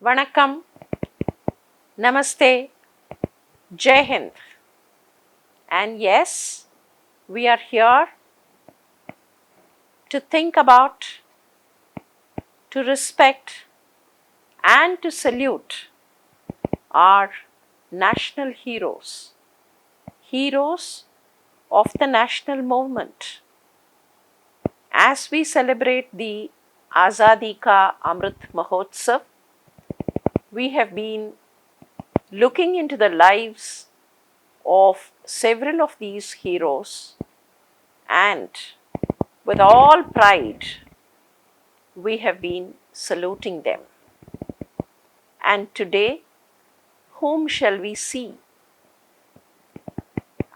Vanakkam, Namaste, Jai Hind. And yes, we are here to think about, to respect, and to salute our national heroes, heroes of the national movement. As we celebrate the Azadi Ka Amrit Mahotsav, we have been looking into the lives of several of these heroes, and with all pride, we have been saluting them. And today, whom shall we see?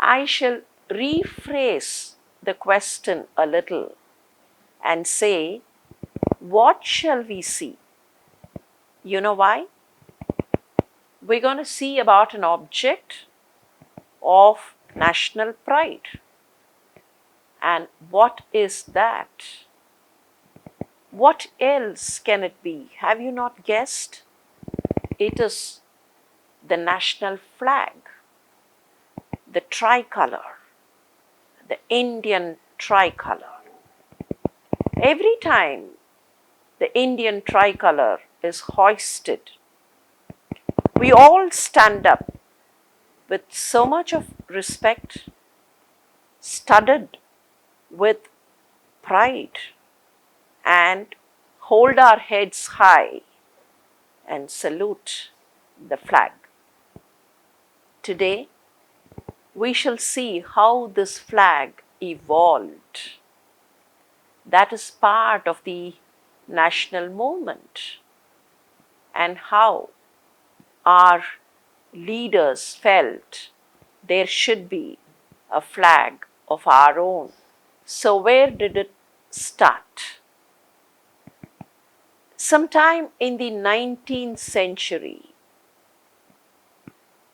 I shall rephrase the question a little and say, what shall we see? You know why? We're going to see about an object of national pride. And what is that? What else can it be? Have you not guessed? It is the national flag, the tricolor, the Indian tricolor. Every time the Indian tricolor is hoisted, we all stand up with so much of respect, studded with pride, and hold our heads high and salute the flag. Today, we shall see how this flag evolved. That is part of the national movement, and how our leaders felt there should be a flag of our own. So, where did it start? Sometime in the 19th century,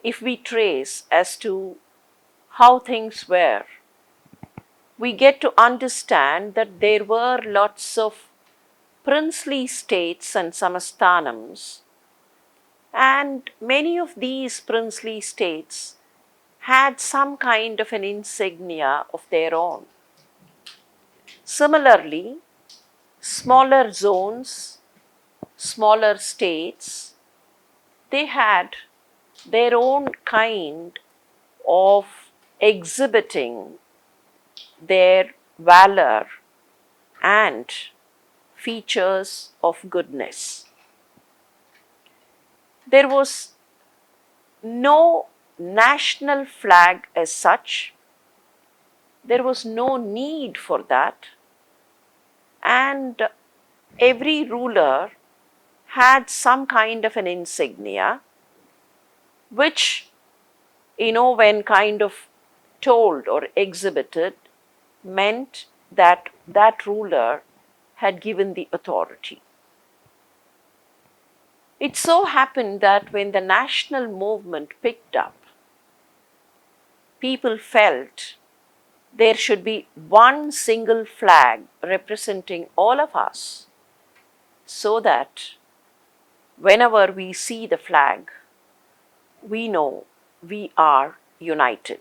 if we trace as to how things were, we get to understand that there were lots of princely states and samasthanams, and many of these princely states had some kind of an insignia of their own. Similarly, smaller zones, smaller states, they had their own kind of exhibiting their valor and features of goodness. There was no national flag as such. There was no need for that. And every ruler had some kind of an insignia, which, when kind of told or exhibited, meant that that ruler had given the authority. It so happened that when the national movement picked up, people felt there should be one single flag representing all of us, so that whenever we see the flag, we know we are united.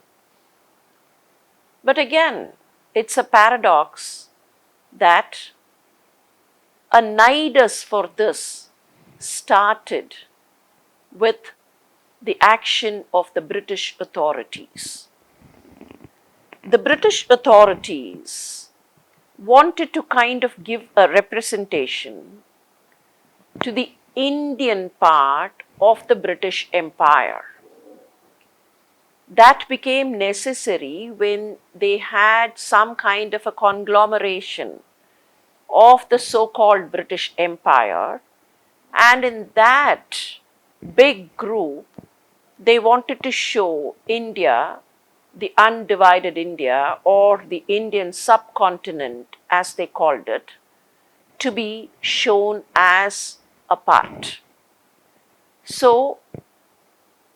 But again, it's a paradox that a nidus for this started with the action of the British authorities. The British authorities wanted to kind of give a representation to the Indian part of the British Empire. That became necessary when they had some kind of a conglomeration of the so-called British Empire, and in that big group, they wanted to show India, the undivided India, or the Indian subcontinent as they called it, to be shown as a part. So,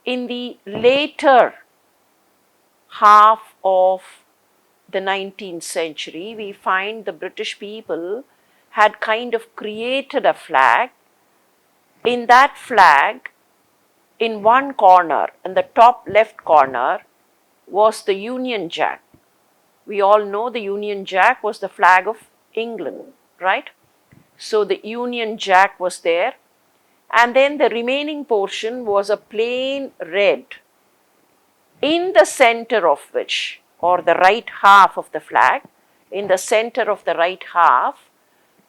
in the later half of the 19th century, we find the British people had kind of created a flag In that flag, in one corner, in the top left corner, was the Union Jack. We all know the Union Jack was the flag of England, right? So the Union Jack was there, and then the remaining portion was a plain red, in the center of which, or the right half of the flag, in the center of the right half,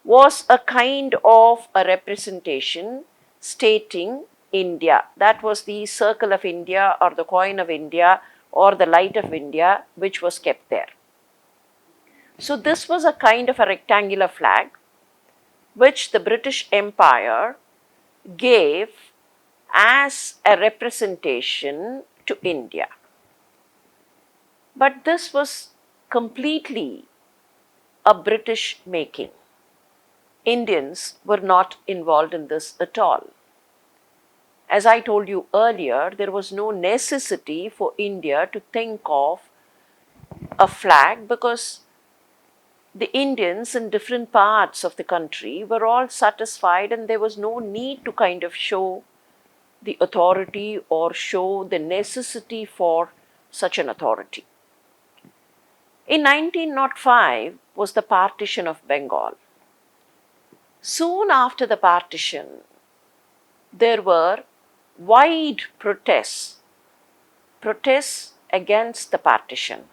was a kind of a representation stating India. That was the circle of India or the coin of India or the light of India, which was kept there. So this was a kind of a rectangular flag which the British Empire gave as a representation to India. But this was completely a British making. Indians were not involved in this at all. As I told you earlier, there was no necessity for India to think of a flag because the Indians in different parts of the country were all satisfied and there was no need to kind of show the authority or show the necessity for such an authority. In 1905 was the partition of Bengal. Soon after the partition, there were wide protests against the partition,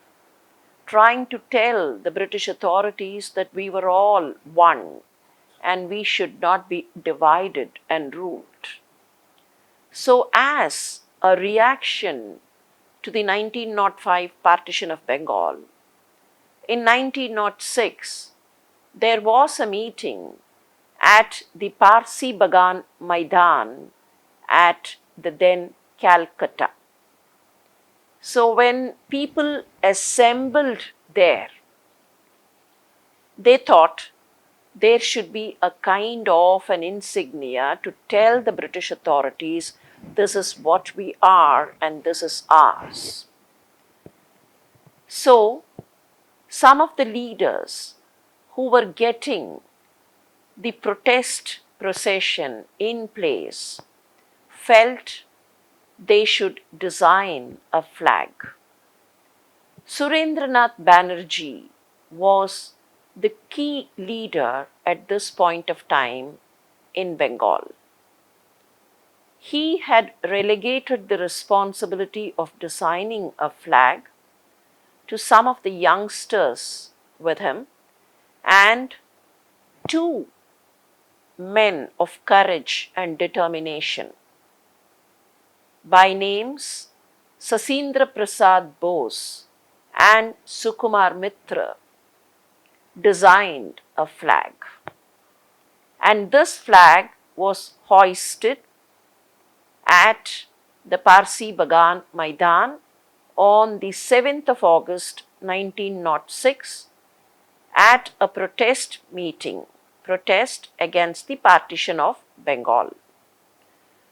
trying to tell the British authorities that we were all one and we should not be divided and ruled. So, as a reaction to the 1905 partition of Bengal, in 1906, there was a meeting at the Parsi Bagan Maidan at the then Calcutta. So when people assembled there, they thought there should be a kind of an insignia to tell the British authorities this is what we are and this is ours. So some of the leaders who were getting the protest procession in place felt they should design a flag. Surendranath Banerjee was the key leader at this point of time in Bengal. He had relegated the responsibility of designing a flag to some of the youngsters with him and two men of courage and determination by names Sasindra Prasad Bose and Sukumar Mitra designed a flag. And this flag was hoisted at the Parsi Bagan Maidan on the 7th of August 1906 at a protest against the partition of Bengal.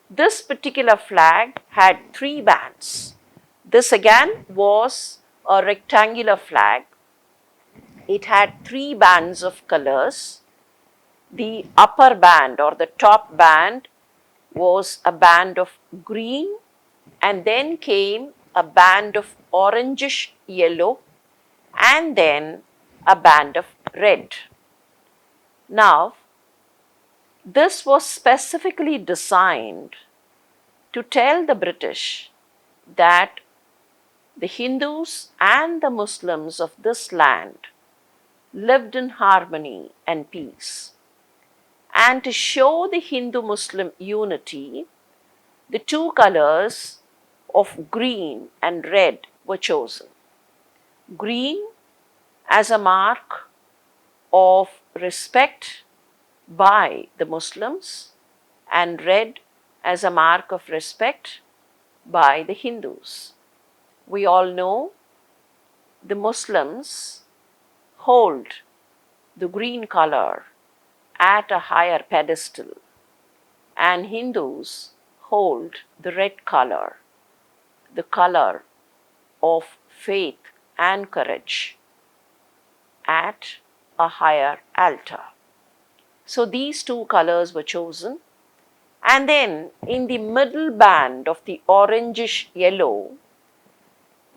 This particular flag had three bands. This again was a rectangular flag. It had three bands of colors. The upper band or the top band was a band of green, and then came a band of orangish yellow, and then a band of red. Now, this was specifically designed to tell the British that the Hindus and the Muslims of this land lived in harmony and peace. And to show the Hindu-Muslim unity, the two colors of green and red were chosen. Green as a mark of respect by the Muslims and red as a mark of respect by the Hindus. We all know the Muslims hold the green color at a higher pedestal and Hindus hold the red color, the color of faith and courage, at a higher altar. So these two colors were chosen, And then in the middle band of the orangish yellow,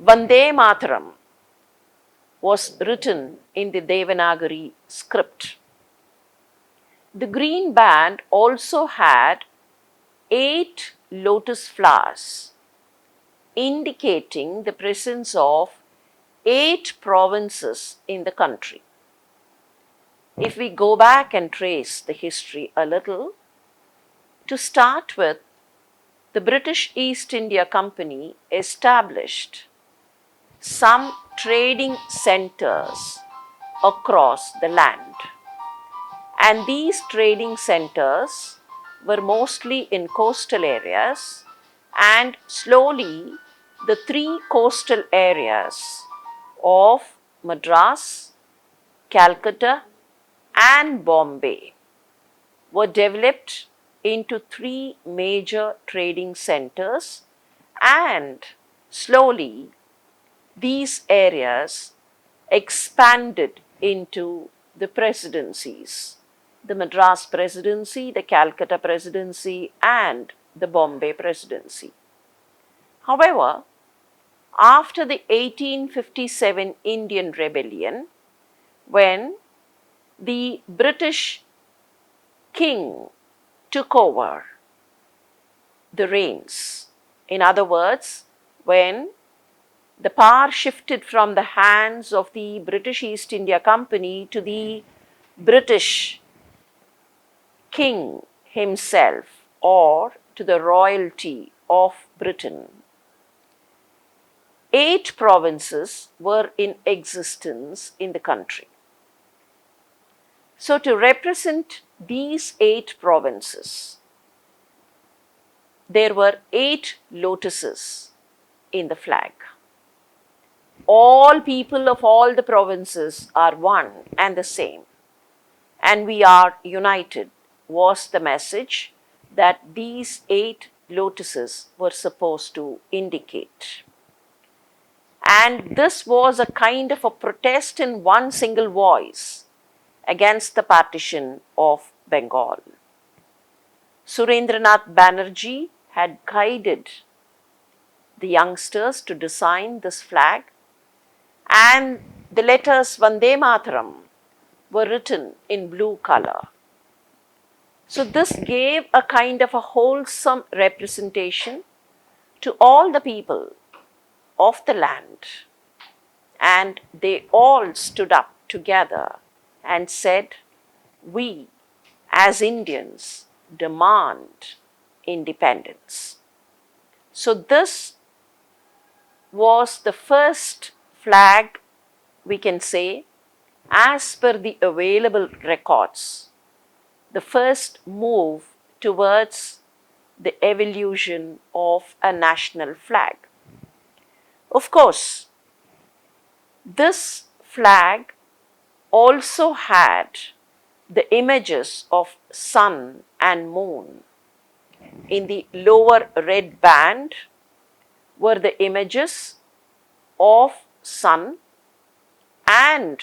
Vande Mataram was written in the Devanagari script. The green band also had 8 lotus flowers, indicating the presence of 8 provinces in the country. If we go back and trace the history a little, to start with, the British East India Company established some trading centers across the land. And these trading centers were mostly in coastal areas, and slowly the 3 coastal areas of Madras, Calcutta, and Bombay were developed into 3 major trading centers, and slowly these areas expanded into the presidencies, the Madras Presidency, the Calcutta Presidency, and the Bombay Presidency. However, after the 1857 Indian Rebellion, when the British king took over the reins, in other words, when the power shifted from the hands of the British East India Company to the British king himself, or to the royalty of Britain, 8 provinces were in existence in the country. So, to represent these 8 provinces, there were 8 lotuses in the flag. All people of all the provinces are one and the same, and we are united, was the message that these 8 lotuses were supposed to indicate. And this was a kind of a protest in one single voice against the partition of Bengal. Surendranath Banerjee had guided the youngsters to design this flag, and the letters Vande Mataram were written in blue color. So this gave a kind of a wholesome representation to all the people of the land, and they all stood up together and said, "We as Indians demand independence." So this was the first flag, we can say, as per the available records, the first move towards the evolution of a national flag. Of course, this flag also had the images of sun and moon. In the lower red band were the images of sun and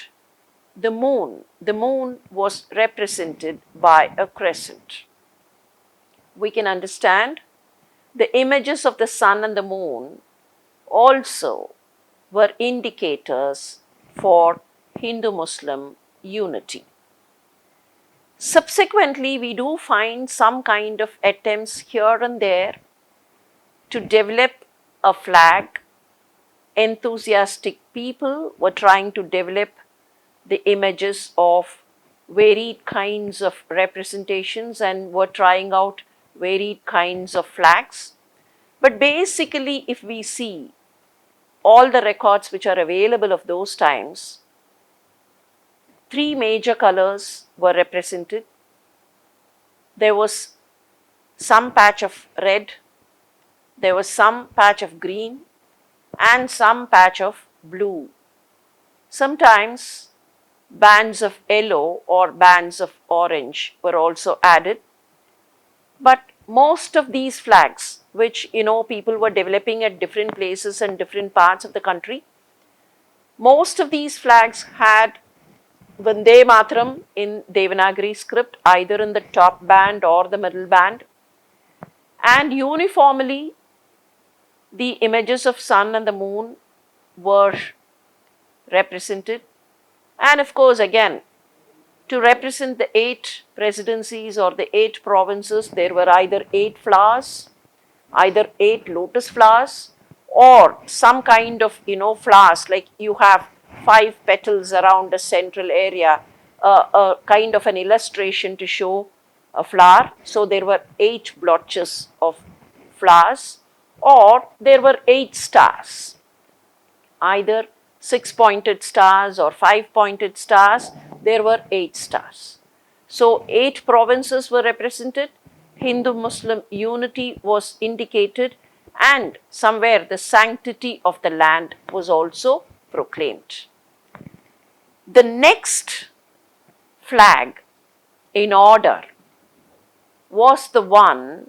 the moon. The moon was represented by a crescent. We can understand the images of the sun and the moon also were indicators for Hindu-Muslim unity. Subsequently, we do find some kind of attempts here and there to develop a flag. Enthusiastic people were trying to develop the images of varied kinds of representations and were trying out varied kinds of flags. But basically, if we see all the records which are available of those times, 3 major colors were represented. There was some patch of red, there was some patch of green, and some patch of blue. Sometimes bands of yellow or bands of orange were also added. But most of these flags, which people were developing at different places and different parts of the country, most of these flags had Vande Mataram in Devanagari script, either in the top band or the middle band. And uniformly, the images of sun and the moon were represented. And of course, again, to represent the 8 presidencies or the 8 provinces, there were either 8 flowers, either 8 lotus flowers, or some kind of, flowers, like you have 5 petals around a central area, a kind of an illustration to show a flower. So there were 8 blotches of flowers, or there were 8 stars, either 6-pointed stars or 5-pointed stars. There were 8 stars. So 8 provinces were represented, Hindu-Muslim unity was indicated, and somewhere the sanctity of the land was also proclaimed. The next flag in order was the one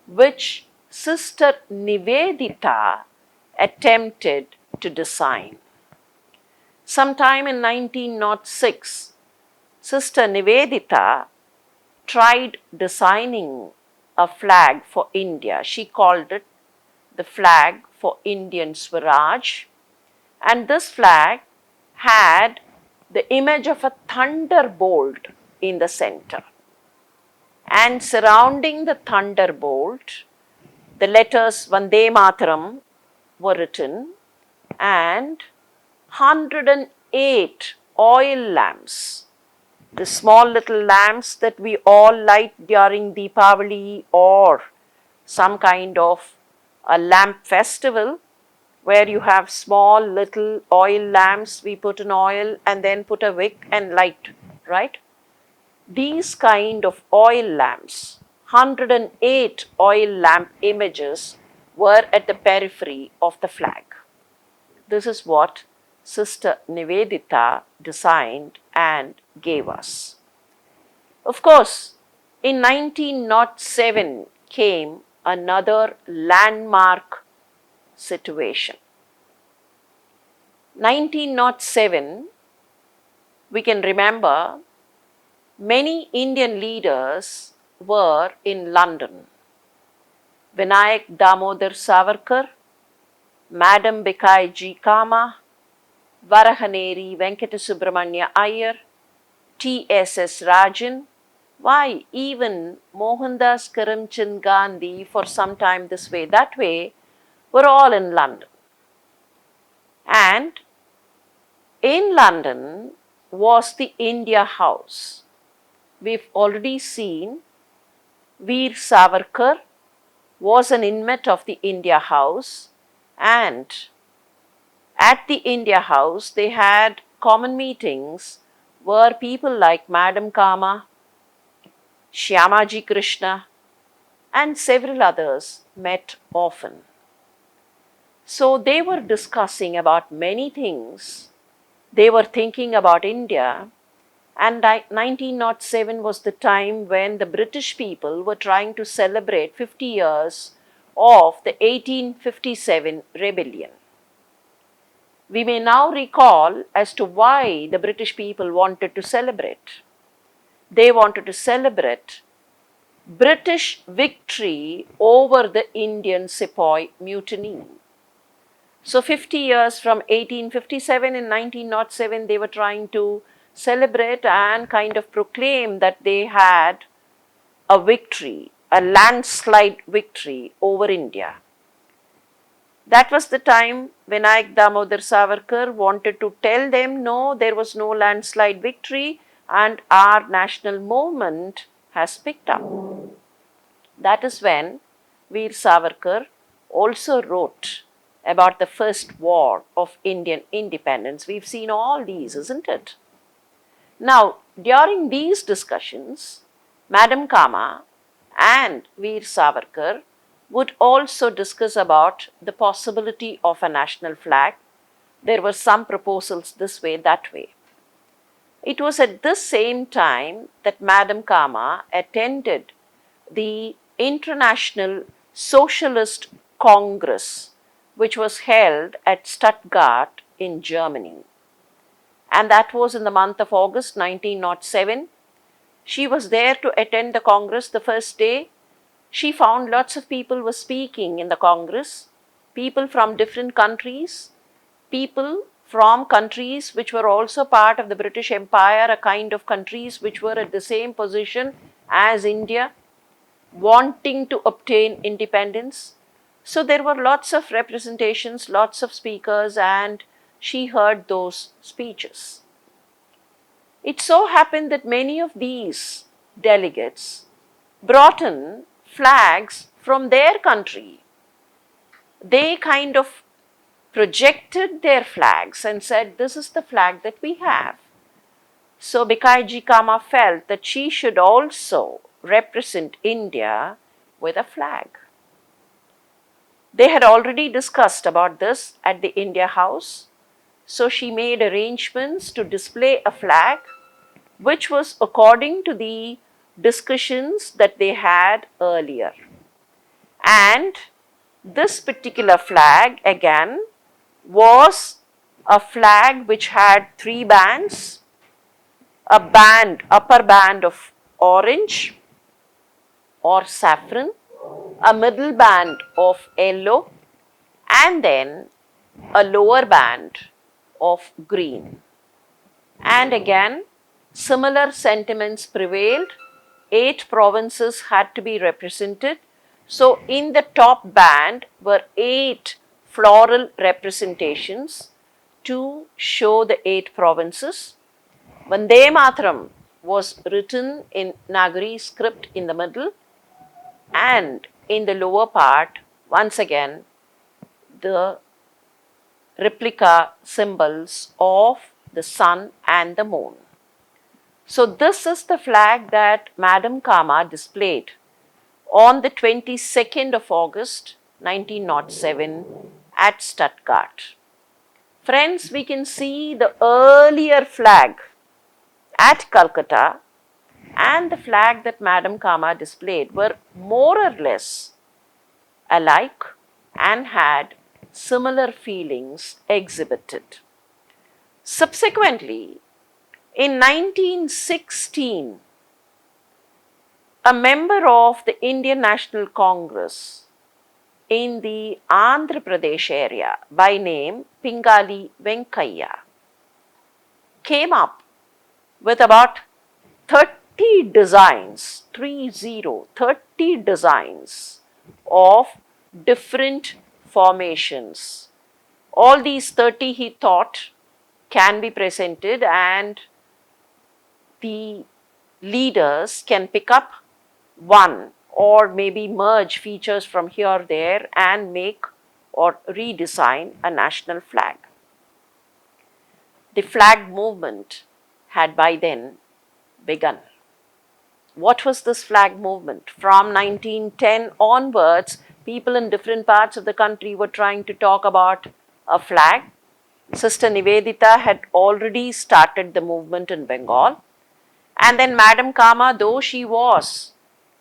which Sister Nivedita attempted to design. Sometime in 1906, Sister Nivedita tried designing a flag for India. She called it the flag for Indian Swaraj, and this flag had the image of a thunderbolt in the center. And surrounding the thunderbolt, the letters Vande Mataram were written, and 108 oil lamps, the small little lamps that we all light during Deepavali or some kind of a lamp festival, where you have small little oil lamps, we put in oil and then put a wick and light, right? These kind of oil lamps, 108 oil lamp images were at the periphery of the flag. This is what Sister Nivedita designed and gave us. Of course, in 1907 came another landmark situation. 1907, we can remember, many Indian leaders were in London. Vinayak Damodar Savarkar, Madam Bikaiji Kama, Varahaneri Venkata Subramanya Iyer, T.S.S. Rajan, why even Mohandas Karamchand Gandhi for some time this way, that way, were all in London. And in London was the India House. We've already seen Veer Savarkar was an inmate of the India House, and at the India House they had common meetings where people like Madam Kama, Shyamaji Krishna, and several others met often. So they were discussing about many things. They were thinking about India, and 1907 was the time when the British people were trying to celebrate 50 years of the 1857 rebellion. We may now recall as to why the British people wanted to celebrate. They wanted to celebrate British victory over the Indian Sepoy mutiny. So 50 years from 1857, in 1907, they were trying to celebrate and kind of proclaim that they had a victory, a landslide victory over India. That was the time Vinayak Damodar Savarkar wanted to tell them, no, there was no landslide victory and our national movement has picked up. That is when Veer Savarkar also wrote about the first war of Indian independence. We've seen all these, isn't it? Now, during these discussions, Madam Kama and Veer Savarkar would also discuss about the possibility of a national flag. There were some proposals this way, that way. It was at this same time that Madam Kama attended the International Socialist Congress, which was held at Stuttgart in Germany. And that was in the month of August 1907. She was there to attend the Congress the first day. She found lots of people were speaking in the Congress, people from different countries, people from countries which were also part of the British Empire, a kind of countries which were at the same position as India, wanting to obtain independence. So there were lots of representations, lots of speakers, and she heard those speeches. It so happened that many of these delegates brought in flags from their country. They kind of projected their flags and said, "This is the flag that we have." So Bhikaiji Cama felt that she should also represent India with a flag. They had already discussed about this at the India House, so she made arrangements to display a flag which was according to the discussions that they had earlier. And this particular flag again was a flag which had three bands, a band, upper band of orange or saffron, a middle band of yellow, and then a lower band of green. And again, similar sentiments prevailed. 8 provinces had to be represented. So, in the top band were 8 floral representations to show the 8 provinces. Vande Mataram was written in Nagari script in the middle, and in the lower part, once again, the replica symbols of the sun and the moon. So, this is the flag that Madam Cama displayed on the 22nd of August 1907 at Stuttgart. Friends, we can see the earlier flag at Calcutta and the flag that Madam Cama displayed were more or less alike and had similar feelings exhibited. Subsequently, in 1916, a member of the Indian National Congress in the Andhra Pradesh area by name Pingali Venkaia came up with about 30 designs, 30 designs of different formations. All these 30 he thought can be presented, and the leaders can pick up one or maybe merge features from here or there and make or redesign a national flag. The flag movement had by then begun. What was this flag movement? From 1910 onwards, people in different parts of the country were trying to talk about a flag. Sister Nivedita had already started the movement in Bengal. And then Madam Cama, though she was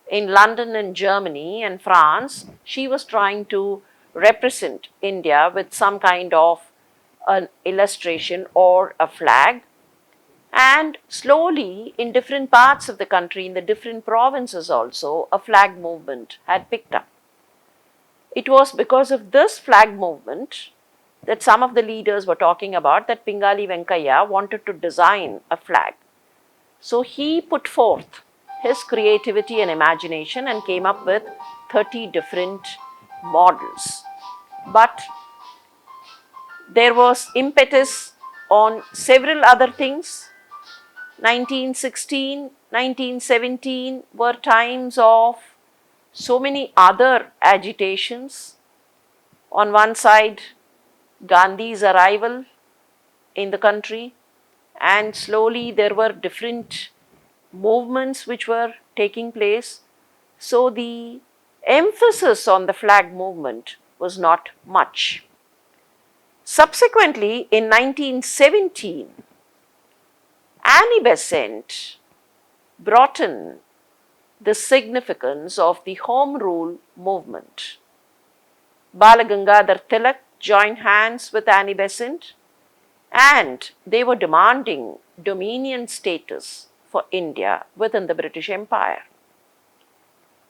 in London and Germany and France, she was trying to represent India with some kind of an illustration or a flag. And slowly, in different parts of the country, in the different provinces also, a flag movement had picked up. It was because of this flag movement that some of the leaders were talking about that Pingali Venkaia wanted to design a flag. So he put forth his creativity and imagination and came up with 30 different models. But there was impetus on several other things. 1916, 1917 were times of so many other agitations. On one side, Gandhi's arrival in the country, and slowly there were different movements which were taking place. So the emphasis on the flag movement was not much. Subsequently, in 1917, Annie Besant brought in the significance of the Home Rule movement. Balagangadhar Tilak joined hands with Annie Besant, and they were demanding dominion status for India within the British Empire.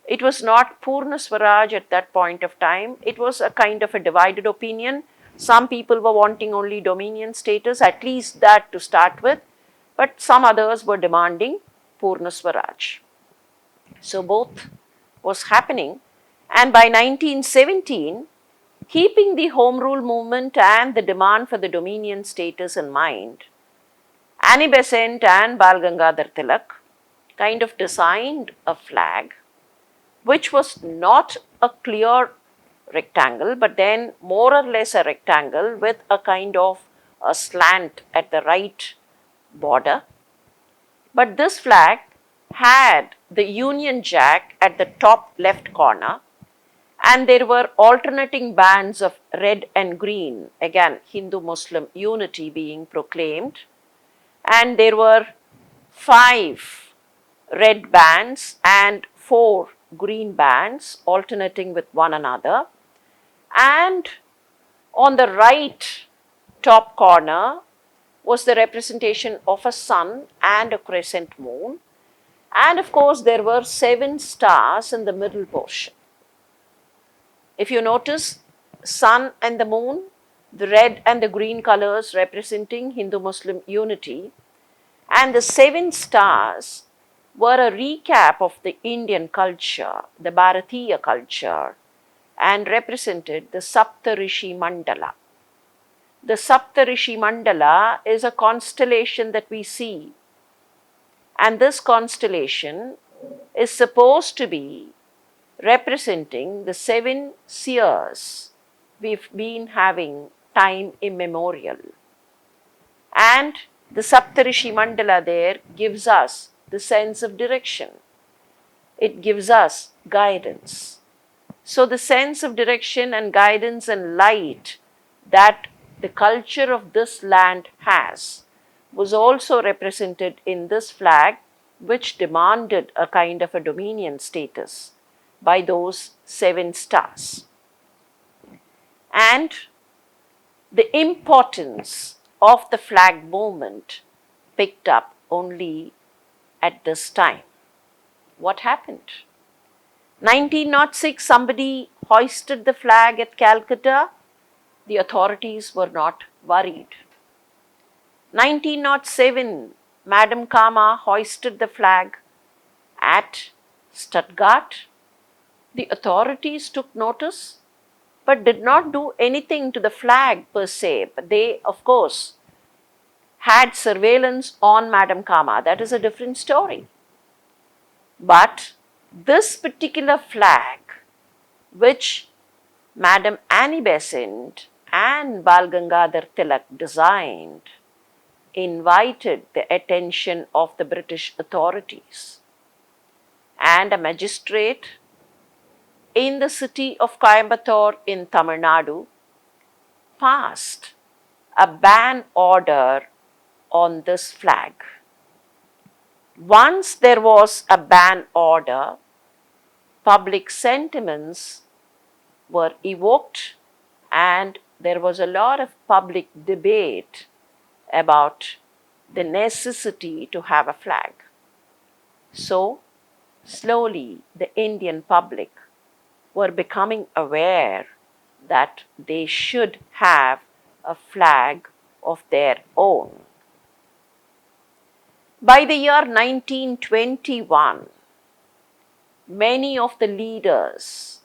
It was not Purna Swaraj at that point of time. It was a kind of a divided opinion. Some people were wanting only dominion status, at least that to start with, but some others were demanding Purna Swaraj. So both was happening, and by 1917, keeping the Home Rule movement and the demand for the dominion status in mind, Annie Besant and Bal Gangadhar Tilak kind of designed a flag which was not a clear rectangle, but then more or less a rectangle with a kind of a slant at the right border. But this flag had the Union Jack at the top left corner, and there were alternating bands of red and green, again Hindu Muslim unity being proclaimed, and there were 5 red bands and 4 green bands alternating with one another, and on the right top corner was the representation of a sun and a crescent moon, and of course there were 7 stars in the middle portion. If you notice, sun and the moon, the red and the green colors representing Hindu-Muslim unity, and the 7 stars were a recap of the Indian culture, the Bharatiya culture, and represented the Saptarishi Mandala. The Saptarishi Mandala is a constellation that we see, and this constellation is supposed to be representing the 7 seers we've been having time immemorial. And the Saptarishi Mandala there gives us the sense of direction. It gives us guidance. So the sense of direction and guidance and light that the culture of this land has was also represented in this flag, which demanded a kind of a dominion status by those 7 stars. And the importance of the flag movement picked up only at this time. What happened? 1906, somebody hoisted the flag at Calcutta. The authorities were not worried. 1907, Madam Kama hoisted the flag at Stuttgart. The authorities took notice but did not do anything to the flag per se. But they, of course, had surveillance on Madam Kama. That is a different story. But this particular flag, which Madam Annie Besant and Bal Gangadhar Tilak designed, invited the attention of the British authorities. And a magistrate in the city of Coimbatore in Tamil Nadu passed a ban order on this flag. Once there was a ban order, public sentiments were evoked and there was a lot of public debate about the necessity to have a flag. So, slowly the Indian public were becoming aware that they should have a flag of their own. By the year 1921, many of the leaders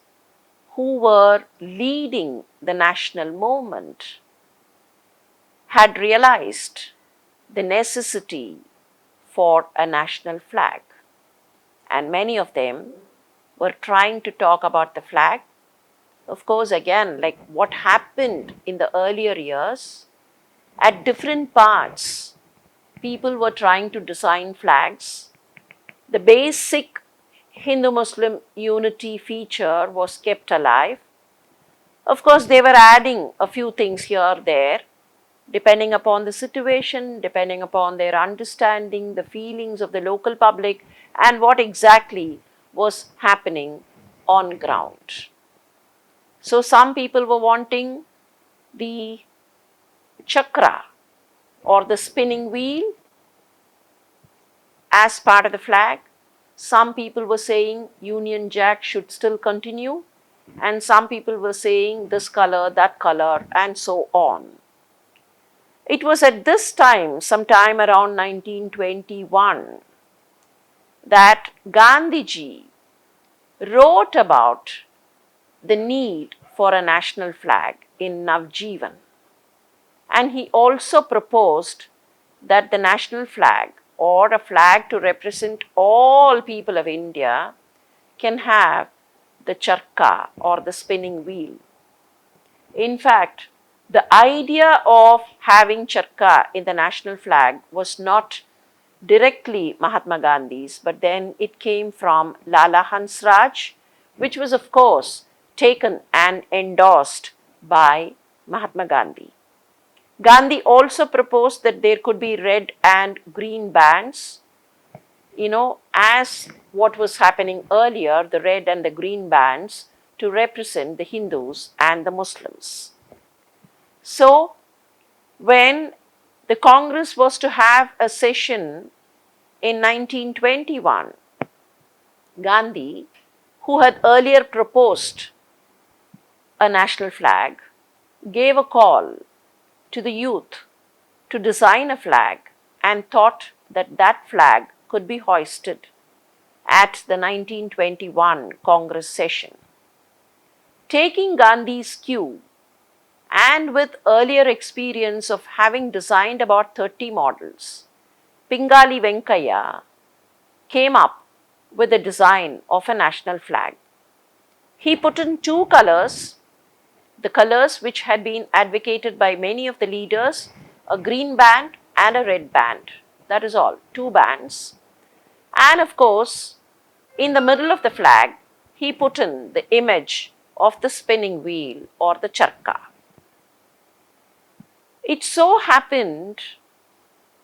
who were leading the national movement had realized the necessity for a national flag, and many of them were trying to talk about the flag. Of course, again, like what happened in the earlier years, at different parts, people were trying to design flags. The basic Hindu-Muslim unity feature was kept alive. Of course, they were adding a few things here or there, depending upon the situation, depending upon their understanding, the feelings of the local public, and what exactly was happening on ground. So some people were wanting the chakra or the spinning wheel as part of the flag. Some people were saying Union Jack should still continue, and some people were saying this color, that color, and so on. It was at this time, sometime around 1921, that Gandhiji wrote about the need for a national flag in Navjivan. And he also proposed that the national flag, or a flag to represent all people of India, can have the charkha or the spinning wheel. In fact, the idea of having charkha in the national flag was not directly Mahatma Gandhi's, but then it came from Lala Hansraj, which was, of course, taken and endorsed by Mahatma Gandhi. Gandhi also proposed that there could be red and green bands, as what was happening earlier, the red and the green bands to represent the Hindus and the Muslims. So, when the Congress was to have a session in 1921, Gandhi, who had earlier proposed a national flag, gave a call to the youth to design a flag and thought that that flag could be hoisted at the 1921 Congress session. Taking Gandhi's cue, and with earlier experience of having designed about 30 models, Pingali Venkaia came up with the design of a national flag. He put in two colors, the colors which had been advocated by many of the leaders, a green band and a red band. That is all, two bands. And of course, in the middle of the flag, he put in the image of the spinning wheel or the charkha. It so happened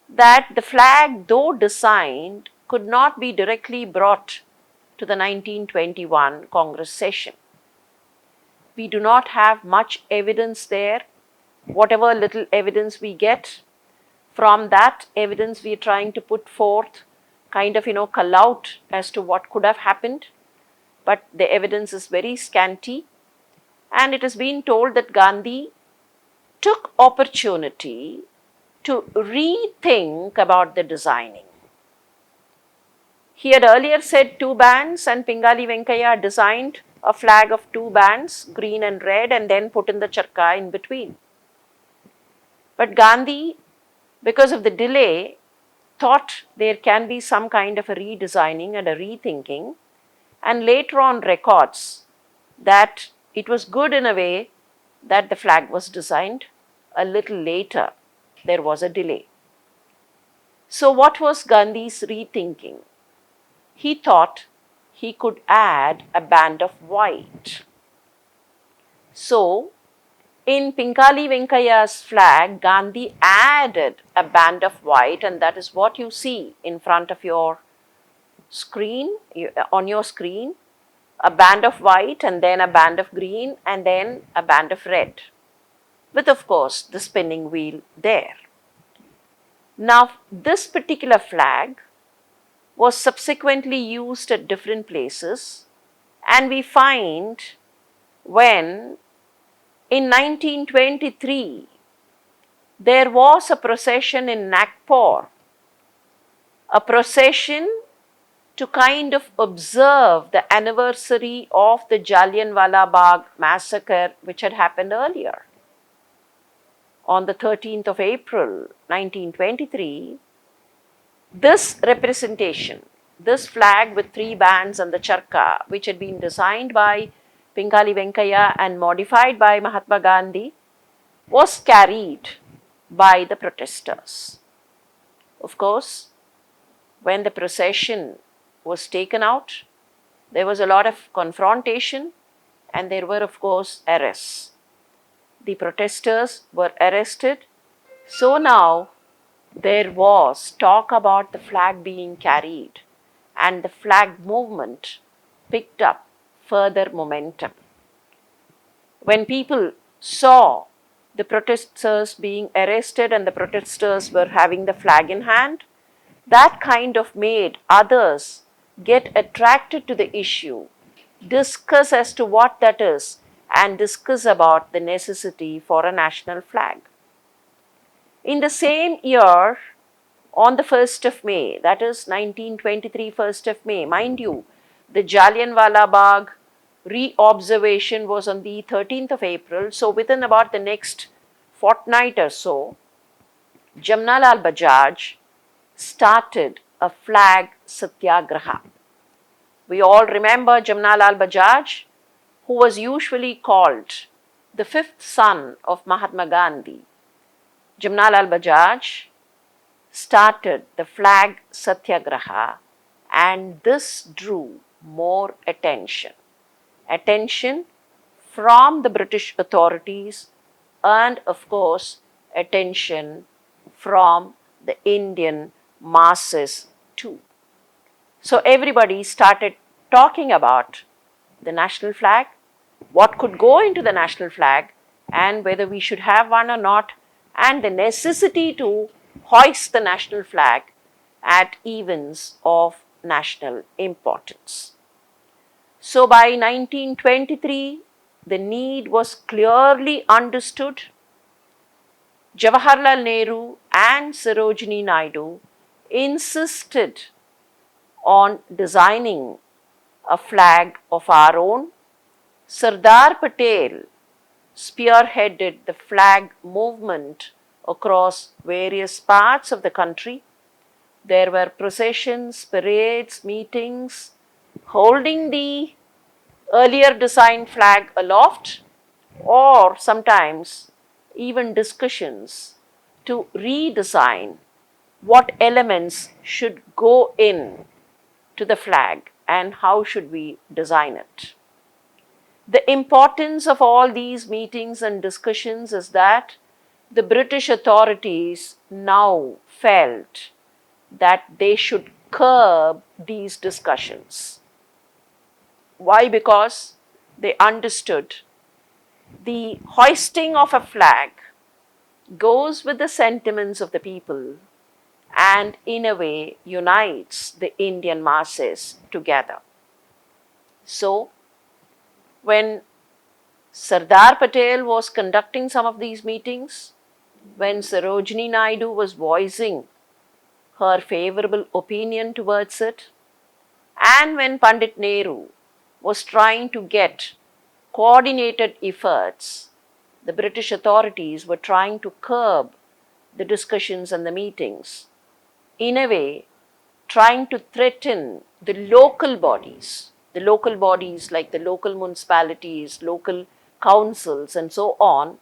that the flag, though designed, could not be directly brought to the 1921 Congress session. We do not have much evidence there. Whatever little evidence we get, from that evidence we are trying to put forth, cull out as to what could have happened. But the evidence is very scanty, and it has been told that Gandhi took opportunity to rethink about the designing. He had earlier said two bands, and Pingali Venkaia designed a flag of two bands, green and red, and then put in the charkha in between. But Gandhi, because of the delay, thought there can be some kind of a redesigning and a rethinking, and later on records that it was good in a way that the flag was designed. A little later, there was a delay. So what was Gandhi's rethinking? He thought he could add a band of white. So, in Pingali Venkaia's flag, Gandhi added a band of white, and that is what you see in front of your screen, on your screen, a band of white and then a band of green and then a band of red, with of course the spinning wheel there. Now, this particular flag was subsequently used at different places, and we find when in 1923 there was a procession in Nagpur, a procession to kind of observe the anniversary of the Jallianwala Bagh massacre which had happened earlier. On the 13th of April 1923, this representation, this flag with three bands and the charkha, which had been designed by Pingali Venkaia and modified by Mahatma Gandhi, was carried by the protesters. Of course, when the procession was taken out, there was a lot of confrontation and there were, of course, arrests. The protesters were arrested. So now there was talk about the flag being carried, and the flag movement picked up further momentum. When people saw the protesters being arrested and the protesters were having the flag in hand, that kind of made others get attracted to the issue, discuss as to what that is, and discuss about the necessity for a national flag. In the same year, on the 1st of May, that is 1923, 1st of May, mind you, the Jallianwala Bagh re-observation was on the 13th of April, so within about the next fortnight or so, Jamnalal Bajaj started a flag satyagraha. We all remember Jamnalal Bajaj, who was usually called the fifth son of Mahatma Gandhi. Jamnalal Bajaj started the flag satyagraha, and this drew more attention. Attention from the British authorities and, of course, attention from the Indian masses too. So everybody started talking about the national flag, what could go into the national flag, and whether we should have one or not, and the necessity to hoist the national flag at events of national importance. So by 1923, the need was clearly understood. Jawaharlal Nehru and Sarojini Naidu insisted on designing a flag of our own. Sardar Patel spearheaded the flag movement across various parts of the country. There were processions, parades, meetings holding the earlier designed flag aloft, or sometimes even discussions to redesign what elements should go in to the flag and how should we design it. The importance of all these meetings and discussions is that the British authorities now felt that they should curb these discussions. Why? Because they understood the hoisting of a flag goes with the sentiments of the people and in a way unites the Indian masses together. So, when Sardar Patel was conducting some of these meetings, when Sarojini Naidu was voicing her favorable opinion towards it, and when Pandit Nehru was trying to get coordinated efforts, the British authorities were trying to curb the discussions and the meetings, in a way trying to threaten the local bodies like the local municipalities, local councils, and so on,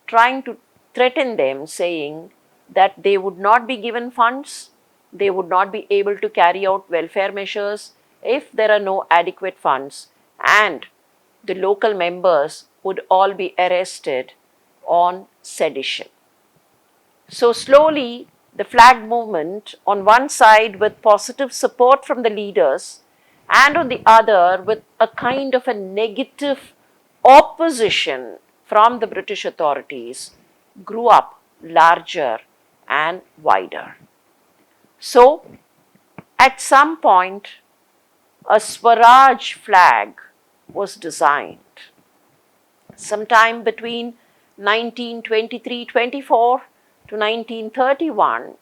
trying to threaten them, saying that they would not be given funds, they would not be able to carry out welfare measures if there are no adequate funds, and the local members would all be arrested on sedition. So slowly, the flag movement, on one side with positive support from the leaders, and on the other with a kind of a negative opposition from the British authorities, grew up larger and wider. So, at some point, a Swaraj flag was designed. Sometime between 1923-24 to 1931,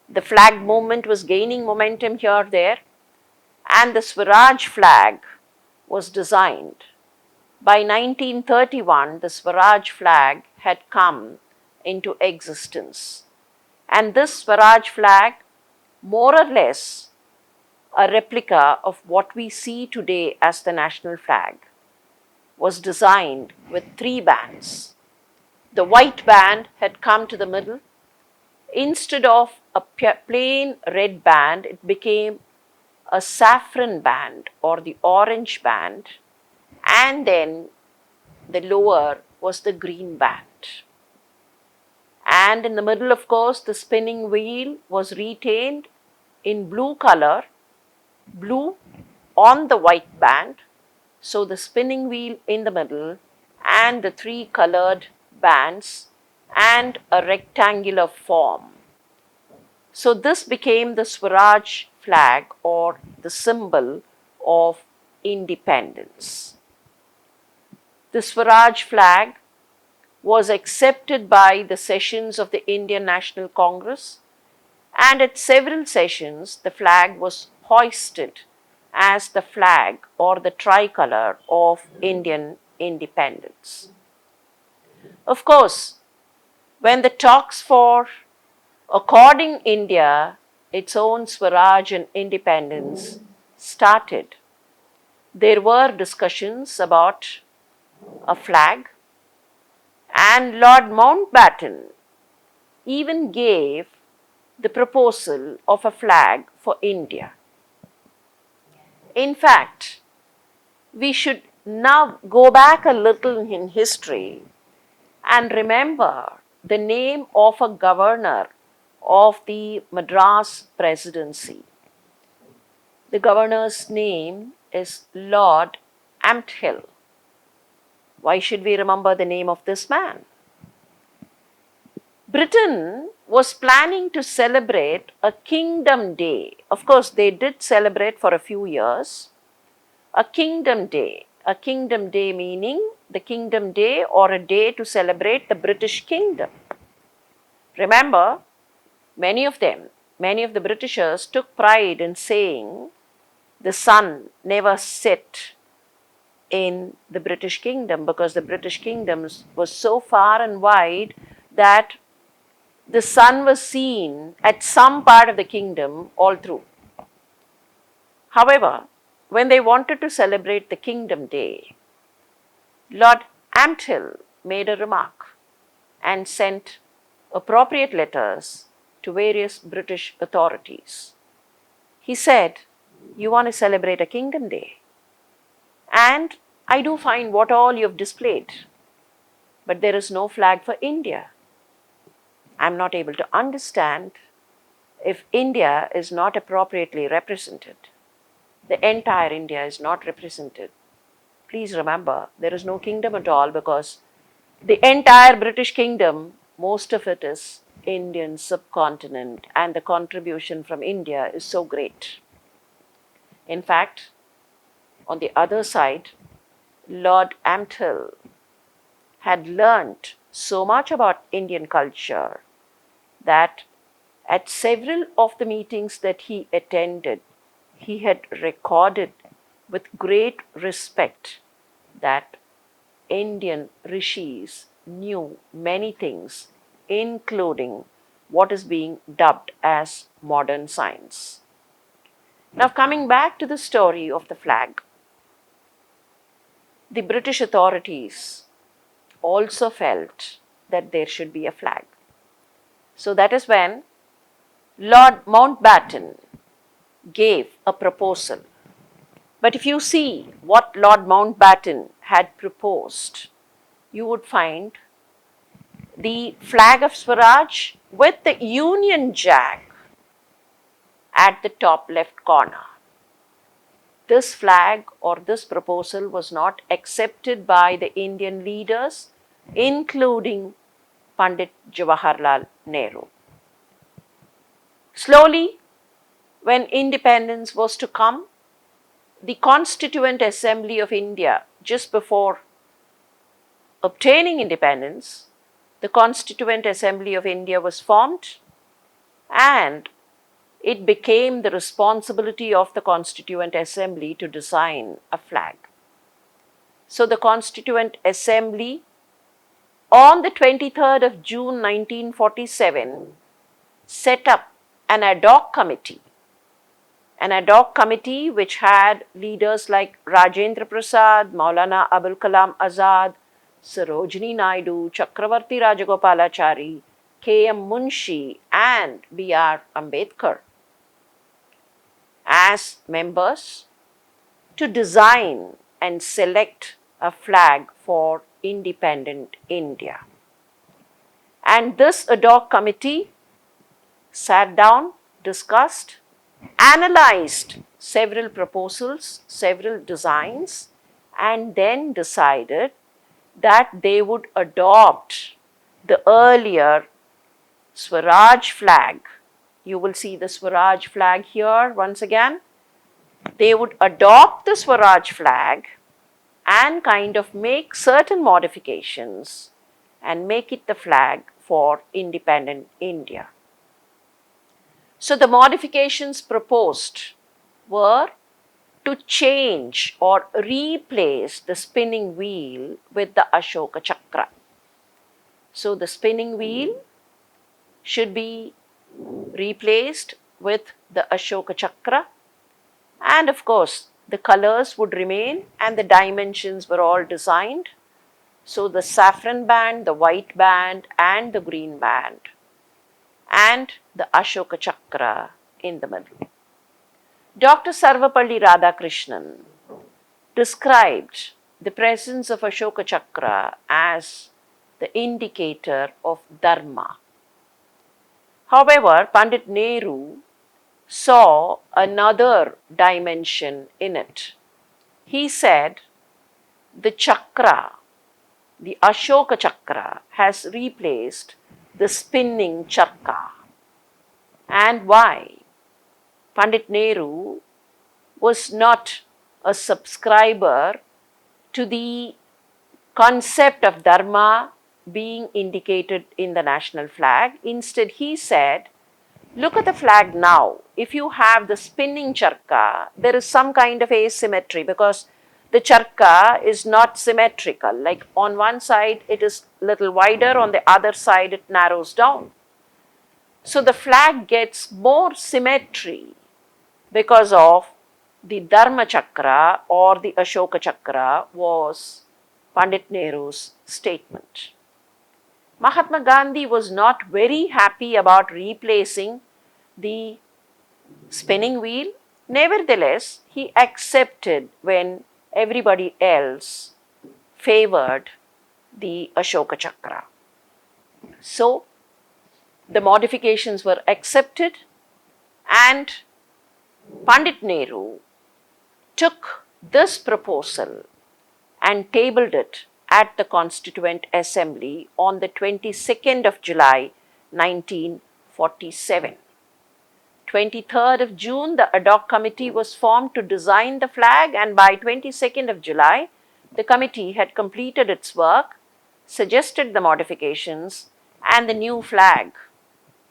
the flag movement was gaining momentum here, there, and the Swaraj flag was designed. By 1931, the Swaraj flag had come into existence. And this Swaraj flag, more or less a replica of what we see today as the national flag, was designed with three bands. The white band had come to the middle. Instead of a plain red band, it became a saffron band or the orange band, and then the lower was the green band. And in the middle, of course, the spinning wheel was retained in blue color, blue on the white band. So the spinning wheel in the middle and the three colored bands and a rectangular form. So this became the Swaraj flag. flag or the symbol of independence. The Swaraj flag was accepted by the sessions of the Indian National Congress, and at several sessions the flag was hoisted as the flag or the tricolor of Indian independence. Of course, when the talks for according India its own Swaraj and independence started, there were discussions about a flag, and Lord Mountbatten even gave the proposal of a flag for India. In fact, we should now go back a little in history and remember the name of a governor of the Madras Presidency. The governor's name is Lord Ampthill. Why should we remember the name of this man? Britain was planning to celebrate a Kingdom Day. Of course, they did celebrate for a few years. A Kingdom Day. A Kingdom Day meaning the Kingdom Day or a day to celebrate the British Kingdom. Remember, many of the Britishers took pride in saying the sun never set in the British Kingdom because the British Kingdom was so far and wide that the sun was seen at some part of the kingdom all through. However, when they wanted to celebrate the Kingdom Day, Lord Ampthill made a remark and sent appropriate letters to various British authorities. He said, "You want to celebrate a Kingdom Day, and I do find what all you have displayed, but there is no flag for India. I'm not able to understand if India is not appropriately represented. The entire India is not represented. Please remember, there is no kingdom at all because the entire British Kingdom, most of it is Indian subcontinent, and the contribution from India is so great." In fact, on the other side, Lord Ampthill had learnt so much about Indian culture that at several of the meetings that he attended, he had recorded with great respect that Indian rishis knew many things, including what is being dubbed as modern science. Now, coming back to the story of the flag, the British authorities also felt that there should be a flag. So that is when Lord Mountbatten gave a proposal. But if you see what Lord Mountbatten had proposed, you would find the flag of Swaraj with the Union Jack at the top left corner. This flag or this proposal was not accepted by the Indian leaders, including Pandit Jawaharlal Nehru. Slowly, when independence was to come, the Constituent Assembly of India, just before obtaining independence, the Constituent Assembly of India was formed, and it became the responsibility of the Constituent Assembly to design a flag. So the Constituent Assembly, on the 23rd of June 1947, set up an ad hoc committee which had leaders like Rajendra Prasad, Maulana Abul Kalam Azad, Sarojini Naidu, Chakravarti Rajagopalachari, K.M. Munshi, and B.R. Ambedkar as members to design and select a flag for independent India. And this ad hoc committee sat down, discussed, analyzed several proposals, several designs, and then decided that they would adopt the earlier Swaraj flag You will see the Swaraj flag here once again. They would adopt the Swaraj flag and kind of make certain modifications and make it the flag for independent India. So the modifications proposed were to change or replace the spinning wheel with the Ashoka Chakra. So the spinning wheel should be replaced with the Ashoka Chakra, and of course the colors would remain and the dimensions were all designed. So the saffron band, the white band and the green band, and the Ashoka Chakra in the middle. Dr. Sarvapalli Radhakrishnan described the presence of Ashoka Chakra as the indicator of Dharma. However, Pandit Nehru saw another dimension in it. He said the chakra, the Ashoka Chakra, has replaced the spinning charkha. And why? Pandit Nehru was not a subscriber to the concept of Dharma being indicated in the national flag. Instead, he said, look at the flag now. If you have the spinning charkha, there is some kind of asymmetry because the charkha is not symmetrical. Like on one side it is little wider, on the other side it narrows down. So the flag gets more symmetry because of the Dharma Chakra or the Ashoka Chakra, was Pandit Nehru's statement. Mahatma Gandhi was not very happy about replacing the spinning wheel. Nevertheless, he accepted when everybody else favored the Ashoka Chakra. So, the modifications were accepted and Pandit Nehru took this proposal and tabled it at the Constituent Assembly on the 22nd of July 1947. 23rd of June, the ad hoc committee was formed to design the flag, and by 22nd of July, the committee had completed its work, suggested the modifications, and the new flag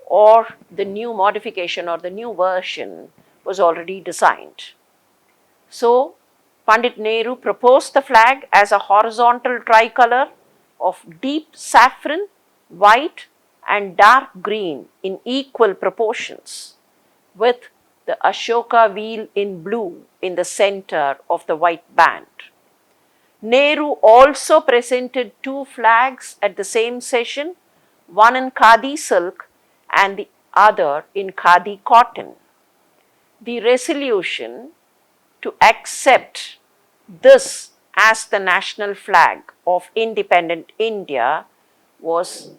or the new modification or the new version was already designed. So, Pandit Nehru proposed the flag as a horizontal tricolor of deep saffron, white and dark green in equal proportions, with the Ashoka wheel in blue in the center of the white band. Nehru also presented two flags at the same session, one in khadi silk and the other in khadi cotton. The resolution to accept this as the national flag of independent India was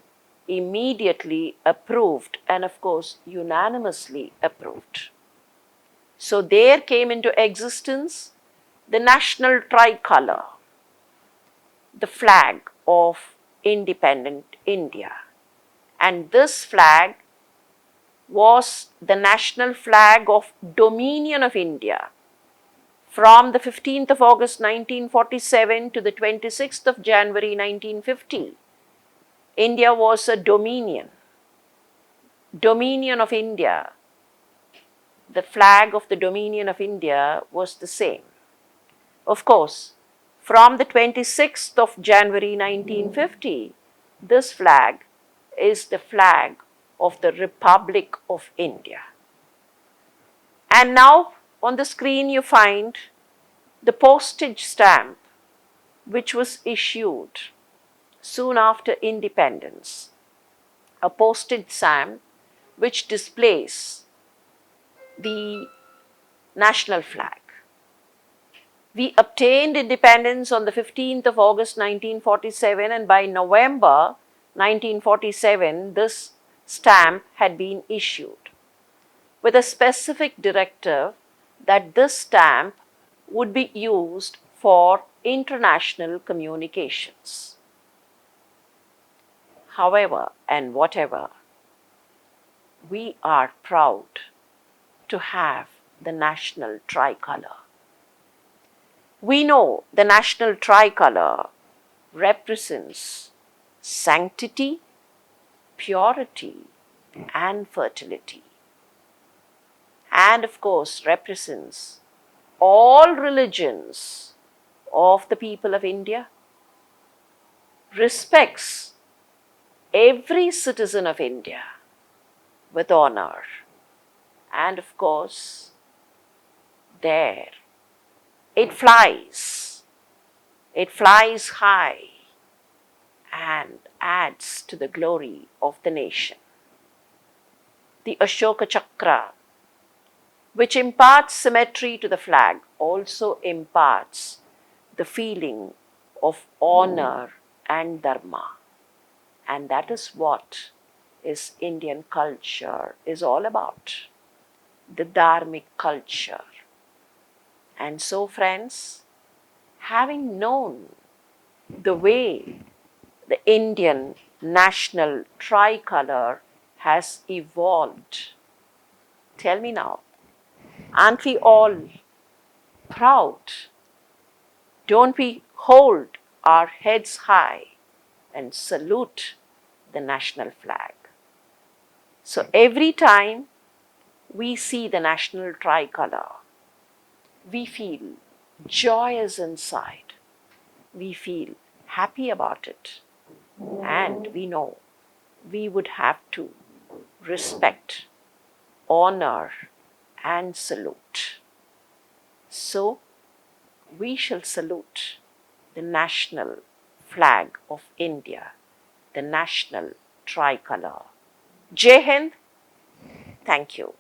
immediately approved and of course unanimously approved. So there came into existence the national tricolor, the flag of independent India. And this flag was the national flag of Dominion of India from the 15th of August 1947 to the 26th of January 1950. India was a dominion of India. The flag of the Dominion of India was the same. Of course, from the 26th of January 1950, this flag is the flag of the Republic of India. And now on the screen you find the postage stamp which was issued soon after independence, a postage stamp which displays the national flag. We obtained independence on the 15th of August 1947, and by November 1947 this stamp had been issued with a specific directive that this stamp would be used for international we are proud to have the national tricolor. We know the national tricolor represents sanctity, purity, and fertility, and of course represents all religions of the people of India, respects every citizen of India with honor, and of course, there it flies high and adds to the glory of the nation. The Ashoka Chakra, which imparts symmetry to the flag, also imparts the feeling of honor and dharma. And that is what is Indian culture is all about, the dharmic culture. And so, friends, having known the way the Indian national tricolor has evolved, tell me now, aren't we all proud? Don't we hold our heads high and salute the national flag? So every time we see the national tricolor, we feel joyous inside. We feel happy about it. And we know we would have to respect, honor, and salute. So we shall salute the national flag of India, the national tricolor. Jai Hind. Thank you.